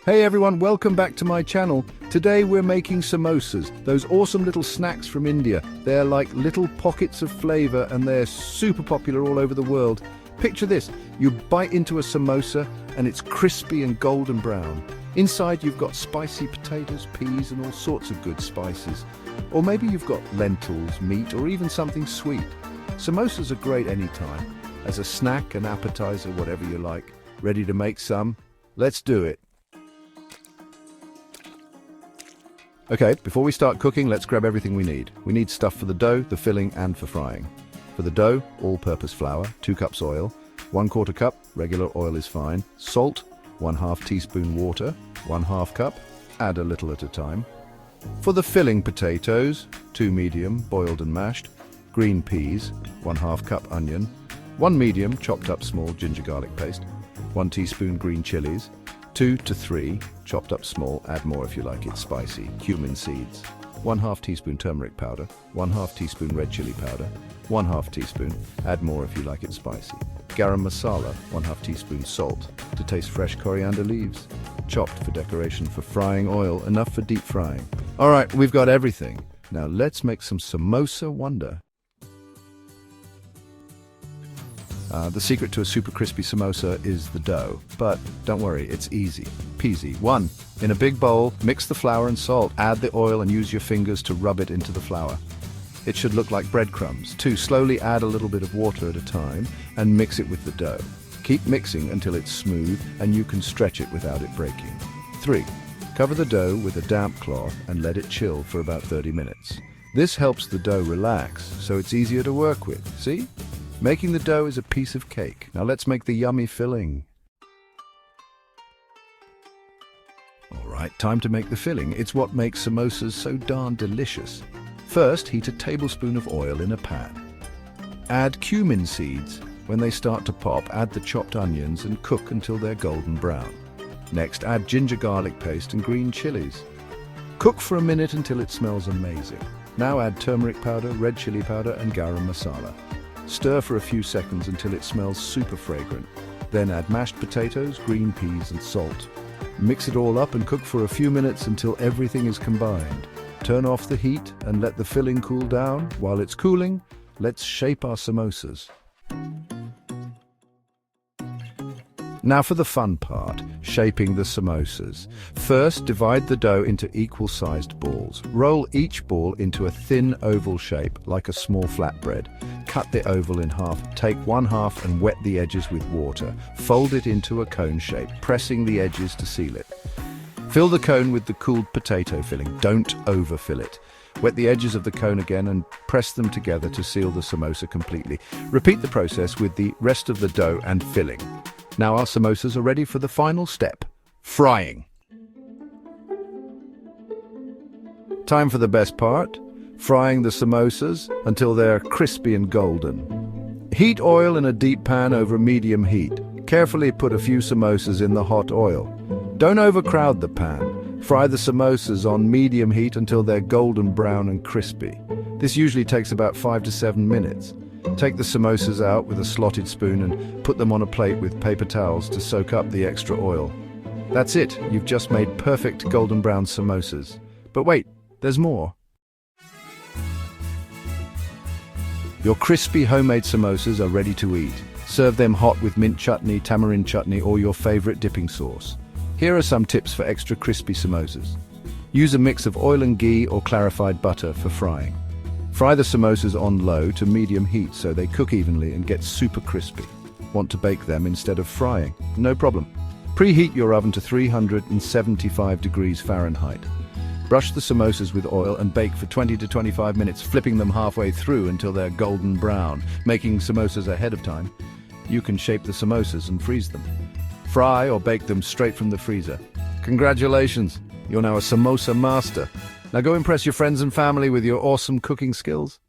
Hey everyone, welcome back to my channel. Today we're making samosas, those awesome little snacks from India. They're like little pockets of flavor and they're super popular all over the world. Picture this, you bite into a samosa and it's crispy and golden brown. Inside you've got spicy potatoes, peas and all sorts of good spices. Or maybe you've got lentils, meat or even something sweet. Samosas are great anytime, as a snack, an appetizer, whatever you like. Ready to make some? Let's do it. Okay, before we start cooking, let's grab everything we need. We need stuff for the dough, the filling, and for frying. For the dough, all-purpose flour, 2 cups oil, 1/4 cup, regular oil is fine, salt, 1/2 teaspoon water, 1/2 cup, add a little at a time. For the filling, potatoes, 2 medium, boiled and mashed, green peas, 1/2 cup onion, 1 medium, chopped up small ginger garlic paste, 1 teaspoon green chilies, 2 to 3 chopped up small, add more if you like it spicy, cumin seeds, 1/2 teaspoon turmeric powder, 1/2 teaspoon red chili powder, 1/2 teaspoon, add more if you like it spicy, garam masala, 1/2 teaspoon salt, to taste fresh coriander leaves, chopped for decoration, for frying oil, enough for deep frying. Alright, we've got everything. Now let's make some samosa wonder. The secret to a super crispy samosa is the dough, but don't worry, it's easy peasy. 1. In a big bowl, mix the flour and salt, add the oil and use your fingers to rub it into the flour. It should look like breadcrumbs. 2. Slowly add a little bit of water at a time and mix it with the dough. Keep mixing until it's smooth and you can stretch it without it breaking. 3. Cover the dough with a damp cloth and let it chill for about 30 minutes. This helps the dough relax, so it's easier to work with. See? Making the dough is a piece of cake. Now let's make the yummy filling. Alright, time to make the filling. It's what makes samosas so darn delicious. First, heat a tablespoon of oil in a pan. Add cumin seeds. When they start to pop, add the chopped onions and cook until they're golden brown. Next, add ginger garlic paste and green chilies. Cook for a minute until it smells amazing. Now add turmeric powder, red chili powder and garam masala. Stir for a few seconds until it smells super fragrant. Then add mashed potatoes, green peas and salt. Mix it all up and cook for a few minutes until everything is combined. Turn off the heat and let the filling cool down. While it's cooling, let's shape our samosas. Now for the fun part, shaping the samosas. First, divide the dough into equal-sized balls. Roll each ball into a thin oval shape, like a small flatbread. Cut the oval in half. Take 1/2 and wet the edges with water. Fold it into a cone shape, pressing the edges to seal it. Fill the cone with the cooled potato filling. Don't overfill it. Wet the edges of the cone again and press them together to seal the samosa completely. Repeat the process with the rest of the dough and filling. Now our samosas are ready for the final step, frying. Time for the best part, frying the samosas until they're crispy and golden. Heat oil in a deep pan over medium heat. Carefully put a few samosas in the hot oil. Don't overcrowd the pan. Fry the samosas on medium heat until they're golden brown and crispy. This usually takes about 5 to 7 minutes. Take the samosas out with a slotted spoon and put them on a plate with paper towels to soak up the extra oil. That's it, you've just made perfect golden brown samosas. But wait, there's more. Your crispy homemade samosas are ready to eat. Serve them hot with mint chutney, tamarind chutney, or your favorite dipping sauce. Here are some tips for extra crispy samosas. Use a mix of oil and ghee or clarified butter for frying. Fry the samosas on low to medium heat so they cook evenly and get super crispy. Want to bake them instead of frying? No problem. Preheat your oven to 375 degrees Fahrenheit. Brush the samosas with oil and bake for 20 to 25 minutes, flipping them halfway through until they're golden brown. Making samosas ahead of time, you can shape the samosas and freeze them. Fry or bake them straight from the freezer. Congratulations, you're now a samosa master. Now go impress your friends and family with your awesome cooking skills.